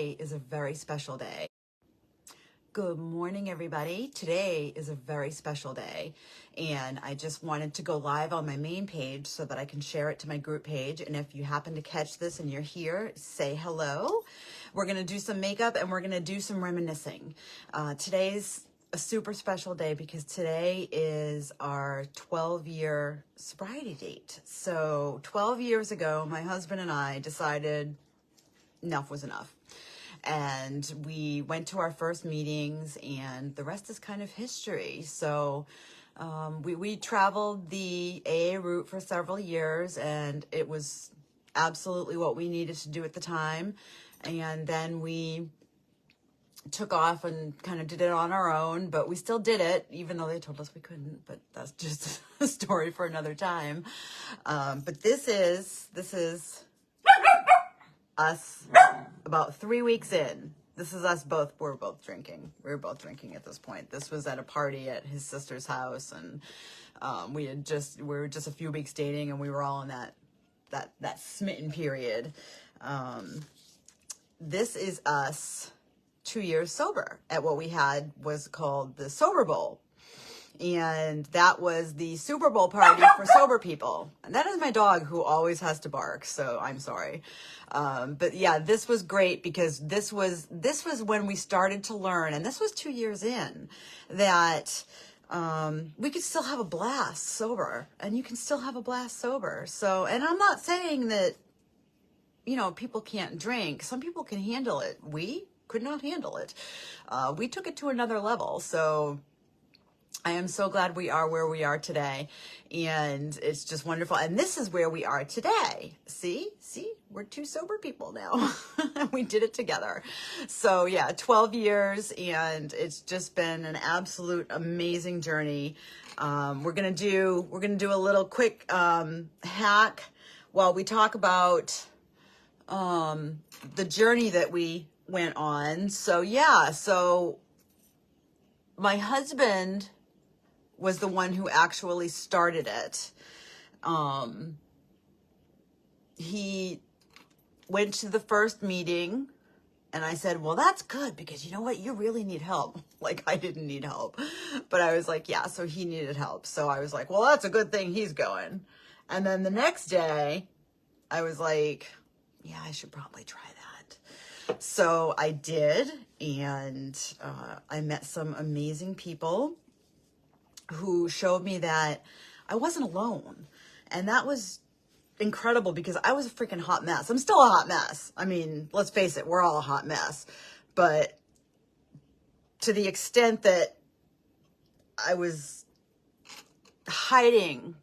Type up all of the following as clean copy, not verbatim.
Is a very special day. Good morning, everybody. Today is a very special day, and I just wanted to go live on my main page so that I can share it to my group page. And if you happen to catch this and you're here, say hello. We're going to do some makeup and we're going to do some reminiscing. Today's a super special day because today is our 12-year sobriety date. So 12 years ago, my husband and I decided enough was enough. And we went to our first meetings, and the rest is kind of history. So we traveled the AA route for several years, and it was absolutely what we needed to do at the time. And then we took off and kind of did it on our own, but we still did it, even though they told us we couldn't, but that's just a story for another time. But this is us about 3 weeks in. This is us both. We're both drinking. We were both drinking at this point. This was at a party at his sister's house, and we were just a few weeks dating, and we were all in that smitten period. This is us 2 years sober at what we had was called the Sober Bowl. And that was the Super Bowl party for sober people. And that is my dog who always has to bark, so I'm sorry. But yeah, this was great because this was when we started to learn, and this was 2 years in, that we could still have a blast sober, and you can still have a blast sober. So, and I'm not saying that, people can't drink. Some people can handle it. We could not handle it. We took it to another level. So I am so glad we are where we are today, and it's just wonderful. And this is where we are today. See, we're two sober people now. We did it together. So yeah, 12 years, and it's just been an absolute amazing journey. We're gonna do a little quick hack while we talk about the journey that we went on. So yeah, so my husband was the one who actually started it. He went to the first meeting, and I said, well, that's good, because you know what? You really need help. Like, I didn't need help, but I was like, yeah, so he needed help. So I was like, well, that's a good thing he's going. And then the next day I was like, yeah, I should probably try that. So I did, and I met some amazing people who showed me that I wasn't alone. And that was incredible because I was a freaking hot mess. I'm still a hot mess. I mean, let's face it, we're all a hot mess. But to the extent that I was hiding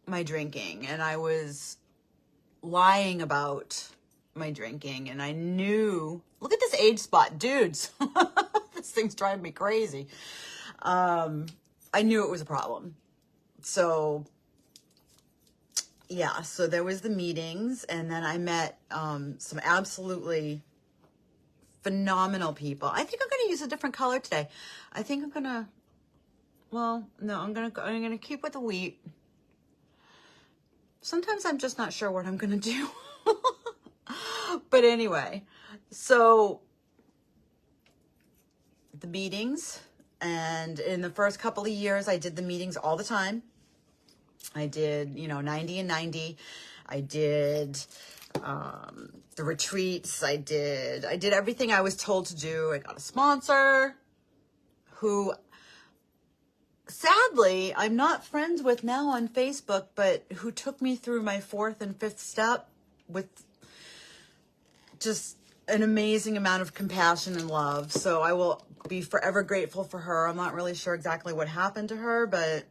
my drinking, and I was lying about my drinking, and I knew, look at this age spot, dudes. This thing's driving me crazy. I knew it was a problem. So yeah, so there was the meetings, and then I met some absolutely phenomenal people. I think I'm going to use a different color today. I think I'm going to, well, no, I'm going to keep with the wheat. Sometimes I'm just not sure what I'm going to do. But anyway, so the meetings. And in the first couple of years, I did the meetings all the time. I did, 90 and 90. I did the retreats. I did everything I was told to do. I got a sponsor who, sadly, I'm not friends with now on Facebook, but who took me through my 4th and 5th step with just an amazing amount of compassion and love. So I will be forever grateful for her. I'm not really sure exactly what happened to her, but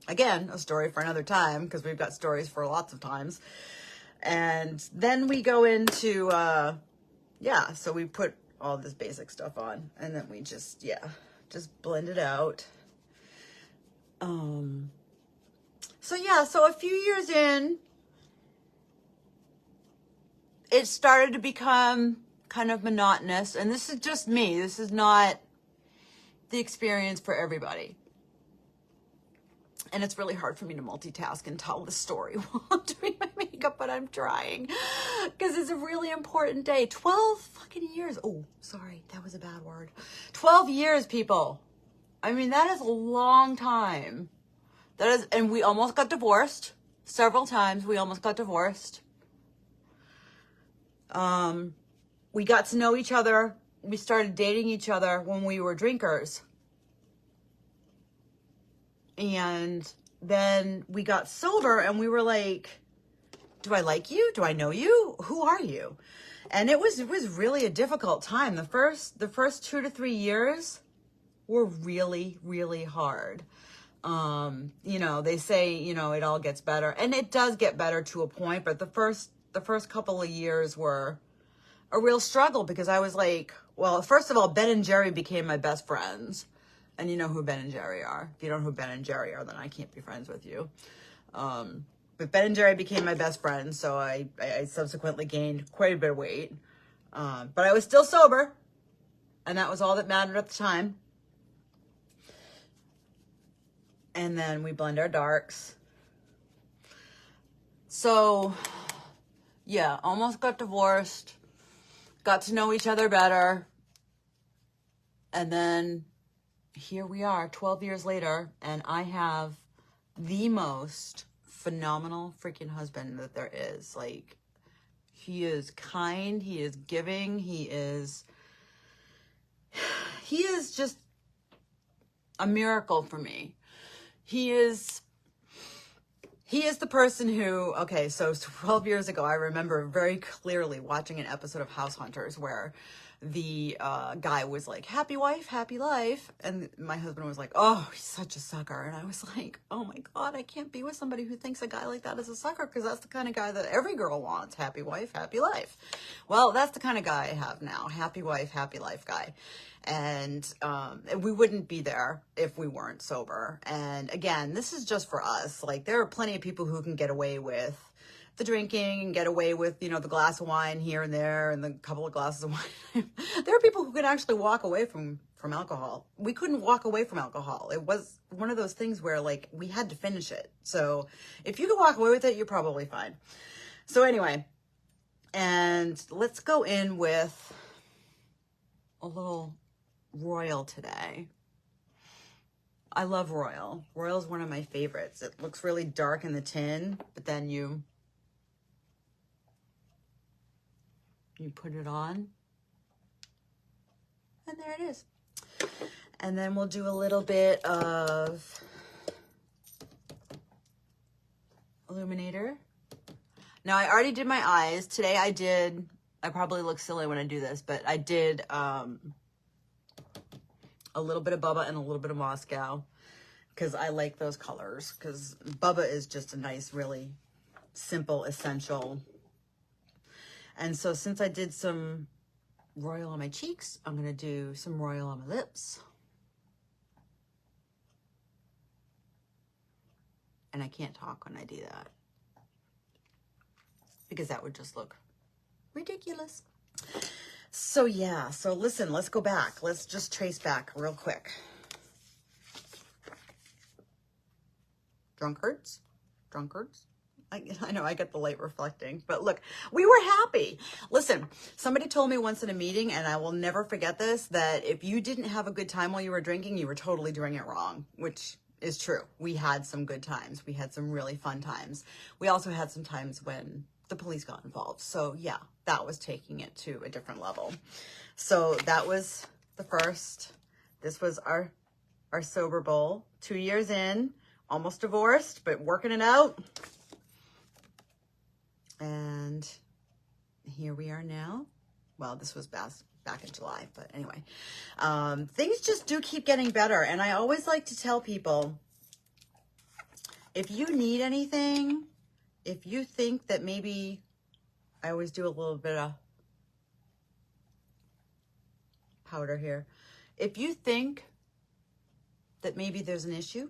again, a story for another time, because we've got stories for lots of times. And then we go into, so we put all this basic stuff on, and then we just blend it out. So a few years in, it started to become kind of monotonous, and this is just me. This is not the experience for everybody. And it's really hard for me to multitask and tell the story while I'm doing my makeup, but I'm trying because it's a really important day. 12 fucking years. Oh, sorry. That was a bad word. 12 years, people. I mean, that is a long time. That is, and we almost got divorced. Several times we almost got divorced. We got to know each other. We started dating each other when we were drinkers. And then we got sober and we were like, do I like you? Do I know you? Who are you? And it was really a difficult time. The first 2 to 3 years were really, really hard. You know, they say, you know, it all gets better, and it does get better to a point, but the first couple of years were a real struggle because I was like, well, first of all, Ben and Jerry became my best friends. And you know who Ben and Jerry are. If you don't know who Ben and Jerry are, then I can't be friends with you. But Ben and Jerry became my best friends, so I subsequently gained quite a bit of weight. But I was still sober, and that was all that mattered at the time. And then we blend our darks. So, yeah, almost got divorced. Got to know each other better. And then here we are 12 years later, and I have the most phenomenal freaking husband that there is. Like, he is kind, he is giving, he is just a miracle for me. He is the person who, okay, so 12 years ago, I remember very clearly watching an episode of House Hunters where the guy was like, happy wife, happy life. And my husband was like, oh, he's such a sucker. And I was like, oh my God, I can't be with somebody who thinks a guy like that is a sucker, because that's the kind of guy that every girl wants. Happy wife, happy life. Well, that's the kind of guy I have now. Happy wife, happy life guy. And we wouldn't be there if we weren't sober. And again, this is just for us. Like, there are plenty of people who can get away with the drinking and get away with, you know, the glass of wine here and there and the couple of glasses of wine. There are people who can actually walk away from alcohol. We couldn't walk away from alcohol. It was one of those things where, like, we had to finish it. So if you can walk away with it, you're probably fine. So anyway, and let's go in with a little Royal today. I love Royal. Royal is one of my favorites. It looks really dark in the tin, but then you put it on, and there it is. And then we'll do a little bit of illuminator. Now, I already did my eyes. Today I probably look silly when I do this, but I did a little bit of Bubba and a little bit of Moscow, because I like those colors, because Bubba is just a nice, really simple, essential. And so since I did some Royal on my cheeks, I'm going to do some Royal on my lips. And I can't talk when I do that, because that would just look ridiculous. So yeah, so listen, let's go back. Let's just trace back real quick. Drunkards. I know I get the light reflecting, but look, we were happy. Listen, somebody told me once in a meeting, and I will never forget this, that if you didn't have a good time while you were drinking, you were totally doing it wrong, which is true. We had some good times. We had some really fun times. We also had some times when the police got involved. So yeah, that was taking it to a different level. So that was the first. This was our sober bowl. 2 years in, almost divorced, but working it out. And here we are now. Well, this was back in July, but anyway, things just do keep getting better. And I always like to tell people, if you need anything, if you think that maybe, I always do a little bit of powder here. If you think that maybe there's an issue,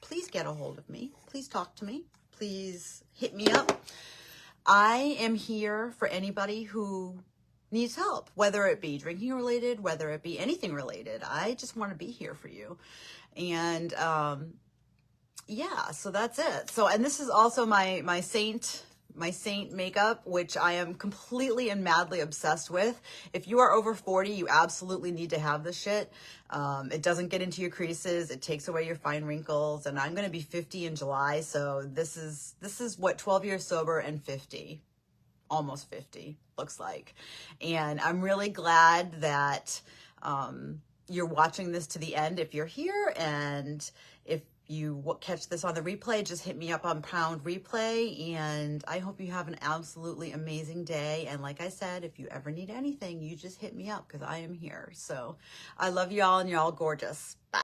please get a hold of me. Please talk to me. Please hit me up. I am here for anybody who needs help, whether it be drinking related, whether it be anything related. I just want to be here for you. And yeah, so that's it. So, and this is also my Seint my Seint makeup, which I am completely and madly obsessed with. If you are over 40, you absolutely need to have this shit. It doesn't get into your creases. It takes away your fine wrinkles. And I'm going to be 50 in July. So this is what 12 years sober and 50, almost 50 looks like. And I'm really glad that, you're watching this to the end if you're here. And if you catch this on the replay, just hit me up on Pound Replay, and I hope you have an absolutely amazing day. And like I said, if you ever need anything, you just hit me up because I am here. So I love y'all, and y'all gorgeous. Bye.